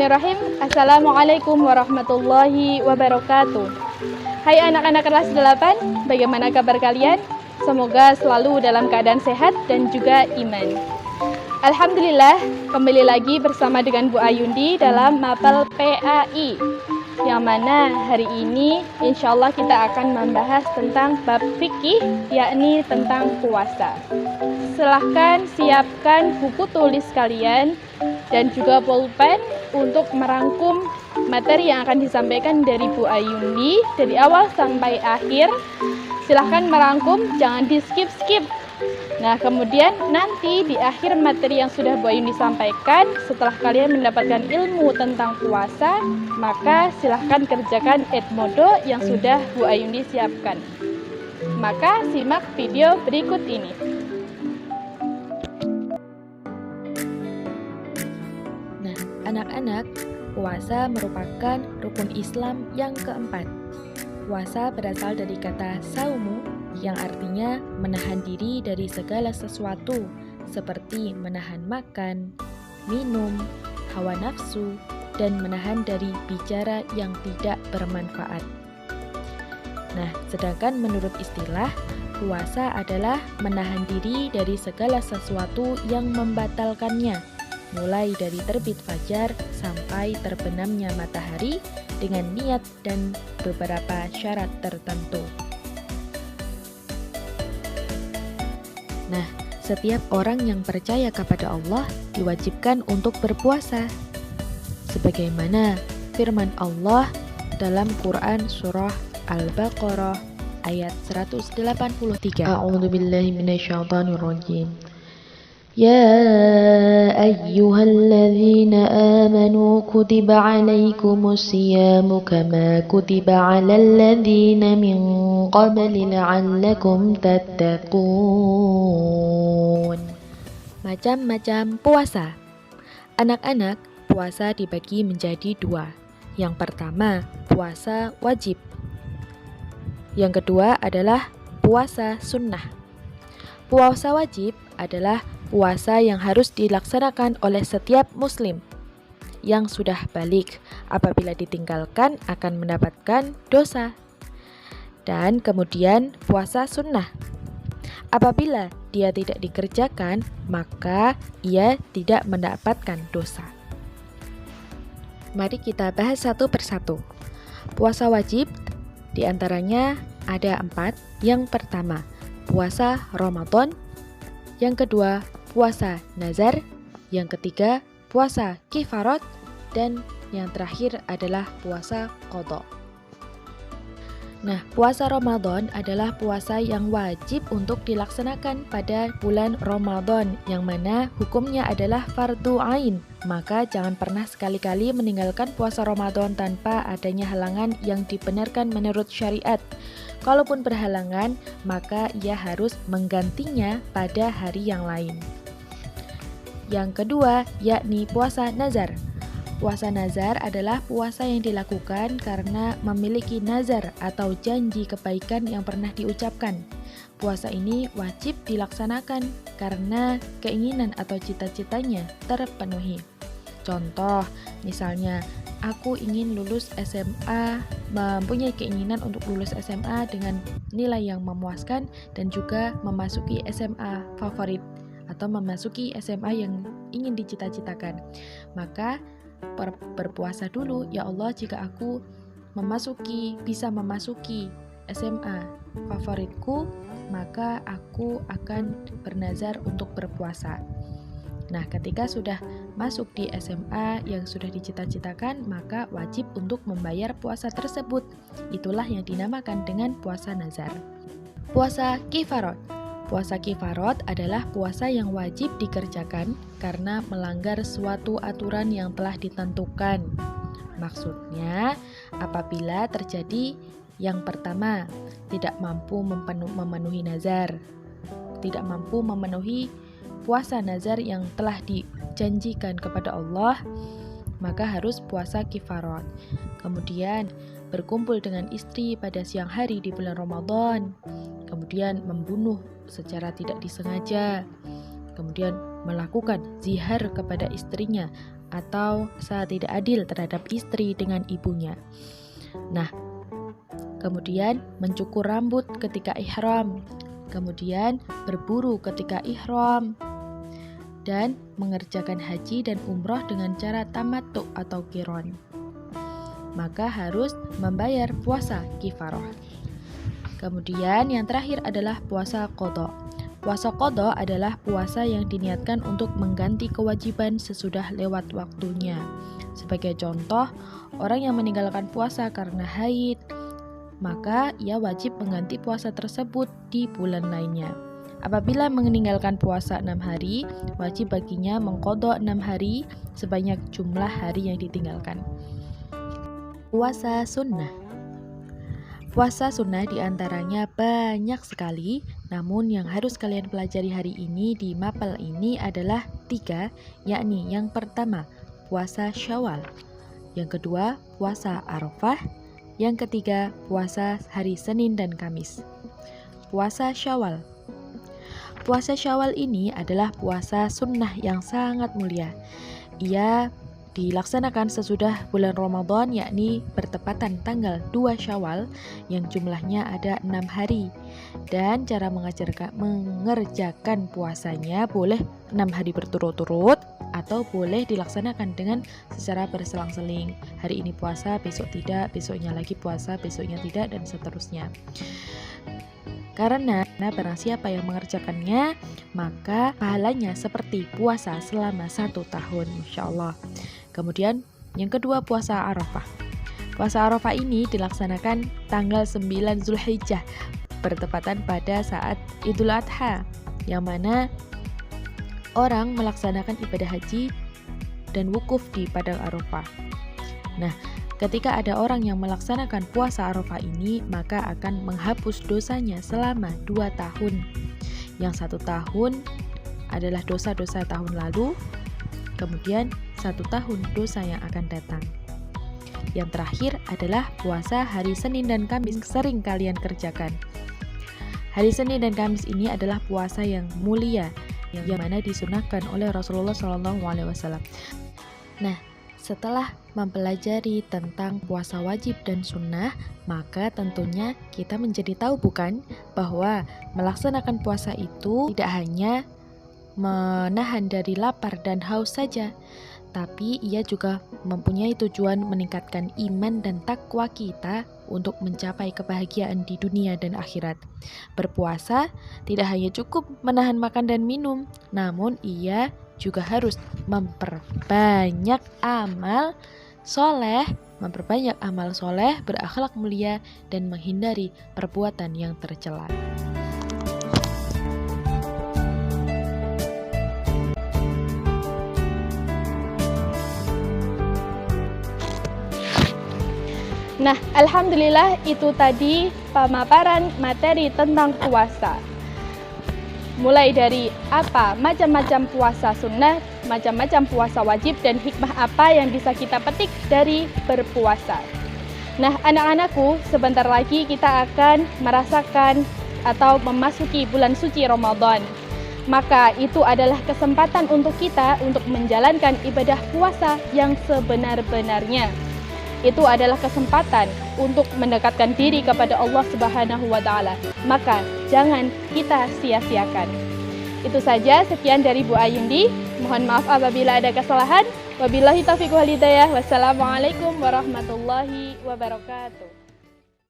Bismillahirrahmanirrahim. Assalamualaikum warahmatullahi wabarakatuh. Hai anak-anak kelas 8, bagaimana kabar kalian? Semoga selalu dalam keadaan sehat dan juga iman. Alhamdulillah, kembali lagi bersama dengan Bu Ayundi dalam Mapel PAI, yang mana hari ini insya Allah kita akan membahas tentang bab fikih, yakni tentang puasa. Silahkan siapkan buku tulis kalian dan juga pulpen untuk merangkum materi yang akan disampaikan dari Bu Ayundi dari awal sampai akhir. Silahkan merangkum, jangan di skip-skip. Nah, kemudian nanti di akhir materi yang sudah Bu Ayundi sampaikan, setelah kalian mendapatkan ilmu tentang puasa, maka silahkan kerjakan edmodo yang sudah Bu Ayundi siapkan. Maka simak video berikut ini. Nah, anak-anak, puasa merupakan rukun Islam yang keempat. Puasa berasal dari kata saumu, yang artinya menahan diri dari segala sesuatu, seperti menahan makan, minum, hawa nafsu, dan menahan dari bicara yang tidak bermanfaat. Nah, sedangkan menurut istilah, puasa adalah menahan diri dari segala sesuatu yang membatalkannya, mulai dari terbit fajar sampai terbenamnya matahari dengan niat dan beberapa syarat tertentu. Nah, setiap orang yang percaya kepada Allah diwajibkan untuk berpuasa. Sebagaimana firman Allah dalam Quran surah Al-Baqarah ayat 183. A'udzubillahi minasyaitonirrajim. يا أيها الذين آمنوا كتب عليكم الصيام كما كتب على الذين من قبل لعلكم تتقون. Macam-macam puasa. Anak-anak, puasa dibagi menjadi dua. Yang pertama, puasa wajib. Yang kedua adalah puasa sunnah. Puasa wajib adalah puasa yang harus dilaksanakan oleh setiap muslim yang sudah balik. Apabila ditinggalkan akan mendapatkan dosa. Dan kemudian puasa sunnah. Apabila dia tidak dikerjakan, maka ia tidak mendapatkan dosa. Mari kita bahas satu persatu. Puasa wajib diantaranya ada 4. Yang pertama, puasa Ramadan. Yang kedua, puasa nazar. Yang ketiga, puasa kifarat. Dan yang terakhir adalah puasa qadha. Nah, puasa Ramadan adalah puasa yang wajib untuk dilaksanakan pada bulan Ramadan, yang mana hukumnya adalah fardu ain. Maka jangan pernah sekali-kali meninggalkan puasa Ramadan tanpa adanya halangan yang dibenarkan menurut syariat. Kalaupun berhalangan, maka ia harus menggantinya pada hari yang lain. Yang kedua, yakni puasa nazar. Puasa nazar adalah puasa yang dilakukan karena memiliki nazar atau janji kebaikan yang pernah diucapkan. Puasa ini wajib dilaksanakan karena keinginan atau cita-citanya terpenuhi. Contoh, misalnya, aku ingin lulus SMA, mempunyai keinginan untuk lulus SMA dengan nilai yang memuaskan dan juga memasuki SMA favorit atau memasuki SMA yang ingin dicita-citakan. Maka berpuasa dulu, ya Allah, jika aku bisa memasuki SMA favoritku, maka aku akan bernazar untuk berpuasa. Nah, ketika sudah masuk di SMA yang sudah dicita-citakan, maka wajib untuk membayar puasa tersebut. Itulah yang dinamakan dengan puasa nazar. Puasa kifarat. Puasa kifarat adalah puasa yang wajib dikerjakan karena melanggar suatu aturan yang telah ditentukan. Maksudnya, apabila terjadi yang pertama, tidak mampu memenuhi nazar, tidak mampu memenuhi puasa nazar yang telah dijanjikan kepada Allah, maka harus puasa kifarat. Kemudian berkumpul dengan istri pada siang hari di bulan Ramadan, kemudian membunuh secara tidak disengaja, kemudian melakukan zihar kepada istrinya atau rasa tidak adil terhadap istri dengan ibunya. Nah, kemudian mencukur rambut ketika ihram, kemudian berburu ketika ihram, dan mengerjakan haji dan umroh dengan cara tamattu atau qiron. Maka harus membayar puasa kifaroh. Kemudian yang terakhir adalah puasa qadha. Puasa qadha adalah puasa yang diniatkan untuk mengganti kewajiban sesudah lewat waktunya. Sebagai contoh, orang yang meninggalkan puasa karena haid, maka ia wajib mengganti puasa tersebut di bulan lainnya. Apabila meninggalkan puasa 6 hari, wajib baginya mengqadha 6 hari sebanyak jumlah hari yang ditinggalkan. Puasa sunnah. Puasa sunnah diantaranya banyak sekali, namun yang harus kalian pelajari hari ini di mapel ini adalah 3, yakni yang pertama, puasa Syawal, yang kedua, puasa Arafah, yang ketiga, puasa hari Senin dan Kamis. Puasa Syawal. Puasa Syawal ini adalah puasa sunnah yang sangat mulia. Ia dilaksanakan sesudah bulan Ramadan, yakni bertepatan tanggal 2 Syawal yang jumlahnya ada 6 hari. Dan cara mengerjakan puasanya boleh 6 hari berturut-turut atau boleh dilaksanakan dengan secara berselang-seling. Hari ini puasa, besok tidak, besoknya lagi puasa, besoknya tidak, dan seterusnya. Karena barang siapa yang mengerjakannya, maka pahalanya seperti puasa selama 1 tahun, insya Allah. Kemudian yang kedua, puasa Arafah. Puasa Arafah ini dilaksanakan tanggal 9 Zulhijjah, bertepatan pada saat Idul Adha, yang mana orang melaksanakan ibadah haji dan wukuf di padang Arafah. Nah, ketika ada orang yang melaksanakan puasa Arafah ini, maka akan menghapus dosanya selama 2 tahun. Yang 1 tahun adalah dosa-dosa tahun lalu, kemudian 1 tahun dosa yang akan datang. Yang terakhir adalah puasa hari Senin dan Kamis, sering kalian kerjakan. Hari Senin dan Kamis ini adalah puasa yang mulia, yang mana disunahkan oleh Rasulullah SAW. Nah, setelah mempelajari tentang puasa wajib dan sunnah, maka tentunya kita menjadi tahu bukan bahwa melaksanakan puasa itu tidak hanya menahan dari lapar dan haus saja, tapi ia juga mempunyai tujuan meningkatkan iman dan takwa kita untuk mencapai kebahagiaan di dunia dan akhirat. Berpuasa tidak hanya cukup menahan makan dan minum, namun ia juga harus memperbanyak amal soleh, berakhlak mulia, dan menghindari perbuatan yang tercela. Nah, alhamdulillah itu tadi pemaparan materi tentang puasa. Mulai dari apa macam-macam puasa sunnah, macam-macam puasa wajib, dan hikmah apa yang bisa kita petik dari berpuasa. Nah, anak-anakku, sebentar lagi kita akan merasakan atau memasuki bulan suci Ramadan. Maka itu adalah kesempatan untuk kita untuk menjalankan ibadah puasa yang sebenar-benarnya. Itu adalah kesempatan untuk mendekatkan diri kepada Allah Subhanahu wa Ta'ala. Maka jangan kita sia-siakan. Itu saja, sekian dari Bu Ayundi. Mohon maaf apabila ada kesalahan. Wabillahi taufiq wal hidayah. Wassalamualaikum warahmatullahi wabarakatuh.